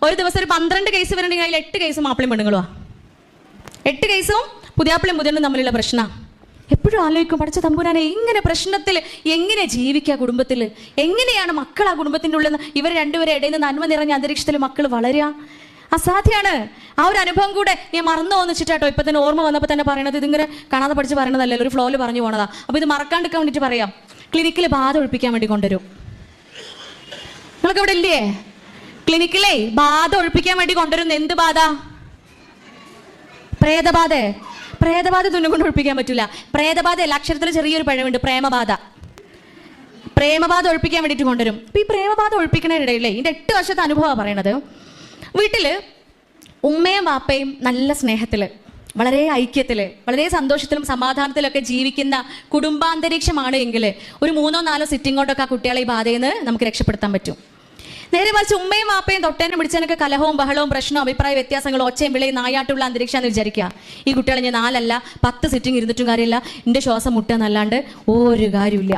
ഒരു ദിവസം ഒരു 12 കേസ് വരണമെങ്കിൽ അതിൽ 8 കേസും മാപ്പിളയും പെണ്ണുങ്ങളുവാ. 8 കേസും പുതിയാപ്പിളും പുതിയണ്ണും തമ്മിലുള്ള പ്രശ്നം. എപ്പോഴും ആലോചിക്കും, പഠിച്ച തമ്പുരാനെ ഇങ്ങനെ പ്രശ്നത്തിൽ എങ്ങനെ ജീവിക്കുക, കുടുംബത്തിൽ എങ്ങനെയാണ് മക്കൾ ആ കുടുംബത്തിൻ്റെ ഉള്ളിൽ നിന്ന് ഇവർ രണ്ടുപേരെ ഇടയിൽ നിന്ന് നന്മ നിറഞ്ഞ അന്തരീക്ഷത്തിൽ മക്കൾ വളരുക അസാധ്യമാണ്. ആ ഒരു അനുഭവം കൂടെ ഞാൻ മറന്നു പോകുന്നിച്ചിട്ടോ ഇപ്പം തന്നെ ഓർമ്മ വന്നപ്പോൾ തന്നെ പറയണത്. ഇതിങ്ങനെ കാണാതെ പഠിച്ച് പറയണതല്ലല്ലോ, ഒരു ഫ്ലോയിൽ പറഞ്ഞു പോണതാ. അപ്പോൾ ഇത് മറക്കാണ്ടിരിക്കാൻ വേണ്ടിയിട്ട് പറയാം. ക്ലിനിക്കിൽ ബാധ ഒഴിപ്പിക്കാൻ വേണ്ടി കൊണ്ടുവരും. നിങ്ങൾക്ക് ഇവിടെ ഇല്ലേ ക്ലിനിക്കിലേ ബാധ ഒഴിപ്പിക്കാൻ വേണ്ടി കൊണ്ടുവരുന്ന? എന്ത് ബാധ? പ്രേതബാധ. പ്രേതബാധ തുന്നും കൊണ്ട് ഒഴിപ്പിക്കാൻ പറ്റില്ല. പ്രേതബാധ അല്ല, അക്ഷരത്തിൽ ചെറിയൊരു പഴമുണ്ട്, പ്രേമബാധ. പ്രേമബാധ ഒഴിപ്പിക്കാൻ വേണ്ടിയിട്ട് കൊണ്ടുവരും. അപ്പം ഈ പ്രേമബാധ ഒഴിപ്പിക്കുന്നതിനിടയിലേ ഇതിൻ്റെ 8 വർഷത്തെ അനുഭവമാണ് പറയണത്. വീട്ടിൽ ഉമ്മയും വാപ്പയും നല്ല സ്നേഹത്തിൽ, വളരെ ഐക്യത്തിൽ, വളരെ സന്തോഷത്തിലും സമാധാനത്തിലൊക്കെ ജീവിക്കുന്ന കുടുംബാന്തരീക്ഷമാണ് എങ്കിൽ ഒരു 3-4 സിറ്റിംഗ് കൊണ്ടൊക്കെ ആ കുട്ടികളെ ഈ ബാധയിൽ നിന്ന് നമുക്ക് രക്ഷപ്പെടുത്താൻ പറ്റും. നേരെ മറിച്ച് ഉമ്മയും വാപ്പയും തൊട്ടേനും പിടിച്ചതിനൊക്കെ കലഹവും ബഹളവും പ്രശ്നവും അഭിപ്രായ വ്യത്യാസങ്ങളും ഒച്ചയും വിളയും നായാട്ടുള്ള അന്തരീക്ഷമാണെന്ന് വിചാരിക്കുക. ഈ കുട്ടികളെ ഞാൻ 4 അല്ല 10 സിറ്റിംഗ് ഇരുന്നിട്ടും കാര്യമില്ല, എൻ്റെ ശ്വാസം മുട്ടുക എന്നല്ലാണ്ട് ഒരു കാര്യമില്ല.